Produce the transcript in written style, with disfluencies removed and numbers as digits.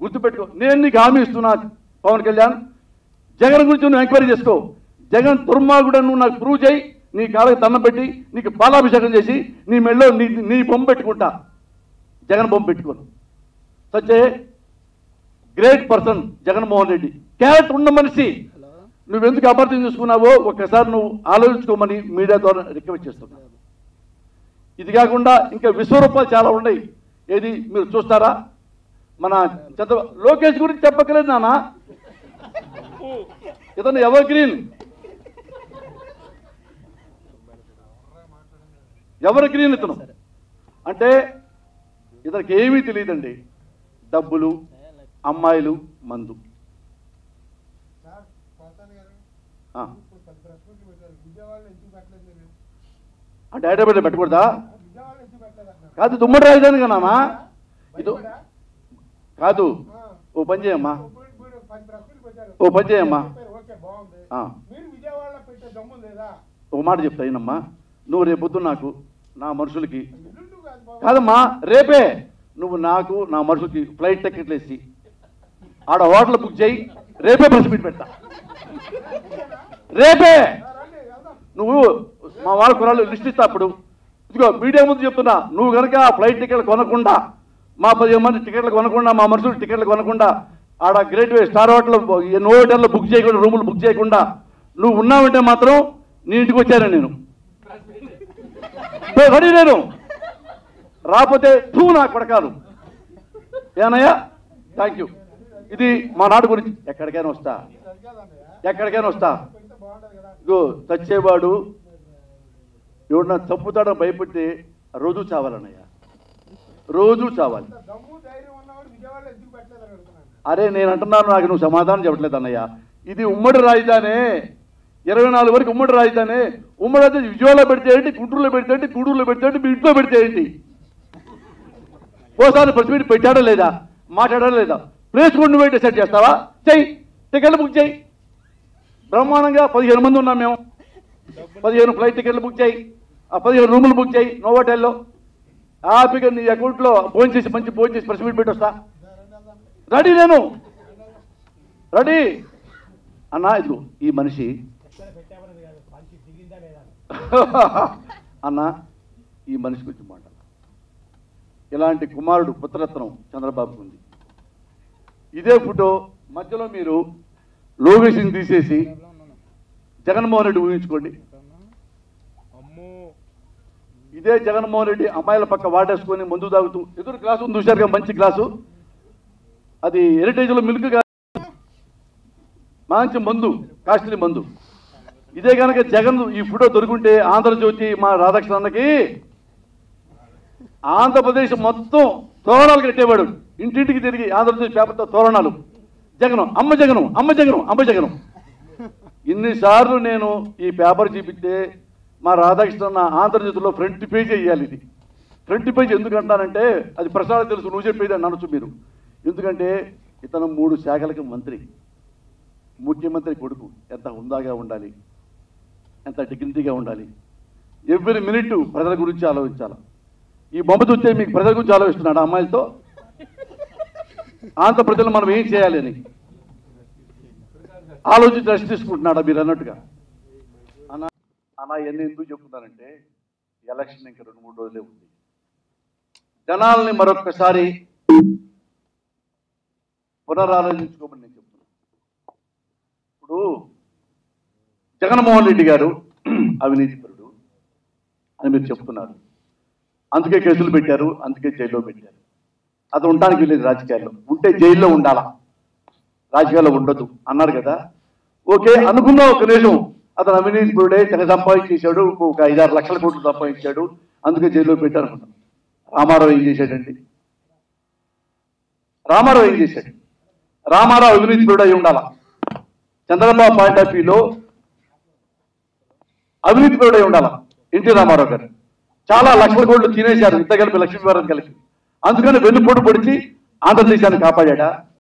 గుర్తుపెట్టుకో. నేను నీకు హామీ ఇస్తున్నా పవన్ కళ్యాణ్, జగన్ గురించి నువ్వు ఎంక్వైరీ చేసుకో. జగన్ దుర్మార్గుడు నువ్వు నాకు ప్రూవ్ చేయి. నీ కాళ్ళకి దండం పెట్టి నీకు పాలాభిషేకం చేసి నీ మెళ్ళో నీ బొమ్మ పెట్టుకుంటా. జగన్ బొమ్మ పెట్టుకోను. Such a great person Jaganmohan Reddy. Character ఉన్న మనిషి. నువ్వెందుకు అబద్ధం చేసుకున్నావో ఒక్కసారి నువ్వు ఆలోచించుకోమని మీడియా ద్వారా రిక్వెస్ట్ చేస్తున్నా. ఇది కాకుండా ఇంకా విశ్వరూపాలు చాలా ఉన్నాయి. ఏది మీరు చూస్తారా? మన లోకేష్ గురించి చెప్పక్కలేదు నాన్న. ఇతను ఎవర్ గ్రీన్ ఇతను. అంటే ఇతనికి ఏమీ తెలియదండి. డబ్బులు, అమ్మాయిలు, మందు. అంటే హైదరాబాద్ పెట్టకూడదా? కాదు, దుమ్మడి రాజధాని కదమ్మా ఇది. కాదు, ఓ పని చేయమ్మా, ఓ మాట చెప్తా అయినమ్మా. నువ్వు రేపొద్దు నాకు నా మనుషులకి కాదమ్మా, రేపే నువ్వు నాకు నా మనుషులకి ఫ్లైట్ టికెట్లు వేసి ఆడ హోటల్ బుక్ చేయి. రేపే ప్రెస్ మీట్ పెడతా. రేపే నువ్వు మా వాళ్ళ కురాళ్ళు లిస్ట్ ఇస్తా. అప్పుడు ఇదిగో మీడియా ముందు చెప్తున్నా, నువ్వు కనుక ఆ ఫ్లైట్ టికెట్లు కొనకుండా, మా 15 మంది టికెట్లు కొనకుండా, మా మనుషులు టికెట్లు కొనకుండా, ఆడ గ్రేట్ వే స్టార్ హోటల్ ఎన్నో హోటల్లో బుక్ చేయకుండా, రూములు బుక్ చేయకుండా నువ్వు ఉన్నావంటే మాత్రం నీ ఇంటికి వచ్చాను నేను. రెడీ నేను. రాకపోతే నువ్వు నాకు పడకాను. ఏనయ్యా? Thank you. ఇది మా నాడు గురించి. ఎక్కడికైనా వస్తా. ఇగో చచ్చేవాడు ఎవడన్నా చంపుతాడని భయపడితే రోజు చావాలన్నయ్యా, రోజు చావాలి. అరే నేను అంటున్నాను, నాకు నువ్వు సమాధానం చెప్పట్లేదు అన్నయ్య. ఇది ఉమ్మడి రాజధానే, 24 వరకు ఉమ్మడి రాజధానే. ఉమ్మడి రాజధాని విజయవాడలో పెడితే ఏంటి, గుంటూరులో పెడితే ఏంటి, గూడూరులో పెడితే ఏంటి, మీ ఇంట్లో పెడితే ఏంటి? ఓసారి ప్రెస్ మీట్ పెట్టాడా లేదా, మాట్లాడాడా లేదా? ప్లేస్ కూడా నువ్వే డిసైడ్ చేస్తావా? చెయ్యి, టికెట్లు బుక్ చేయి. బ్రహ్మాండంగా 15 మంది ఉన్నాం మేము. 15 ఫ్లైట్ టికెట్లు బుక్ చేయి, ఆ 15 రూములు బుక్ చేయి నోవాటెల్లో. హ్యాపీగా నీ అకౌంట్లో ఫోన్ చేసి మంచి ఫోన్ చేసి ప్రెస్ మీట్ పెట్టొస్తా. రెడీ నేను, రెడీ అన్నా. ఇదిగో ఈ మనిషి అన్నా, ఈ మనిషి గురించి మాట. ఇలాంటి కుమారుడు పుత్రరత్నం చంద్రబాబుకు ఉంది. ఇదే ఫోటో మధ్యలో మీరు లోకేష్ని తీసేసి జగన్మోహన్ రెడ్డి ఊహించుకోండి. ఇదే జగన్మోహన్ రెడ్డి అమ్మాయిల పక్క వాటేసుకొని మందు తాగుతూ, ఎదురు గ్లాసు ఉంది చూశారుగా, మంచి గ్లాసు, అది హెరిటేజ్లో మిల్క్ మంచి మందు, కాస్ట్లీ మందు. ఇదే కనుక జగన్ ఈ ఫోటో దొరుకుంటే ఆంధ్రజ్యోతి మా రాధాకృష్ణన్నకి ఆంధ్రప్రదేశ్ మొత్తం తోరణాలు కట్టేవాడు. ఇంటింటికి తిరిగి ఆంధ్రప్రదేశ్ పేపర్తో తోరణాలు. జగను, అమ్మ జగను, అమ్మ జగను, అమ్మ జగను. ఇన్నిసార్లు నేను ఈ పేపర్ చూపిస్తే మా రాధాకృష్ణ ఆంధ్రజ్యోతిలో ఫ్రంట్ పేజ్ వేయాలి. ఇది ఫ్రంట్ పేజ్ ఎందుకంటానంటే, అది ప్రసాద్ తెలుసు, నువ్వు చెప్పేది అని అనొచ్చు మీరు. ఎందుకంటే ఇతను 3 శాఖలకు మంత్రి, ముఖ్యమంత్రి కొడుకు. ఎంత హుందాగా ఉండాలి, ఎంత డిగ్నిటీగా ఉండాలి. ఎవ్రీ మినిట్ ప్రజల గురించి ఆలోచించాలి. ఈ బొమ్మ చూస్తే మీకు ప్రజల గురించి ఆలోచిస్తున్నాడు అమ్మాయిలతో. ఆంధ్ర ప్రజలు మనం ఏం చేయాలి అని ఆలోచించి రెస్ట్ తీసుకుంటున్నాడా మీరు అన్నట్టుగా. అన్న ఎన్ని ఎందుకు చెప్తున్నానంటే, ఎలక్షన్ ఇంకా 2-3 రోజులే ఉంది. జనాల్ని మరొక్కసారి పునరాలోచించుకోమని నేను చెప్తున్నాను. ఇప్పుడు జగన్మోహన్ రెడ్డి గారు అవినీతిపరుడు అని మీరు చెప్తున్నారు. అందుకే కేసులు పెట్టారు, అందుకే జైల్లో పెట్టారు. అది ఉండడానికి వీలేదు. రాజకీయాల్లో ఉంటే జైల్లో ఉండాలా, రాజకీయాల్లో ఉండదు అన్నారు కదా. ఓకే అనుకున్నా, ఒక నిజం. అతను అవినీతిపరుడే, తెగ సంపాదించేశాడు, ఒక 5-6 లక్షల కోట్లు సంపాదించాడు, అందుకే జైల్లో పెట్టారు అనుకున్నాం. రామారావు ఏం చేశాడండి? రామారావు ఏం చేశాడు? రామారావు అవినీతిపరుడు అయి ఉండాలా. చంద్రబాబు పాయింట్ ఆఫ్ వ్యూలో అవినీతిపరుడు అయి ఉండాలా. ఎన్టీ రామారావు గారు చాలా లక్షల కోట్లు తినేశారు, ఇంత కలిపి లక్ష్మీవారం కలిపి. అందుకని వెన్నుపోటు పొడిచి ఆంధ్రదేశాన్ని కాపాడా.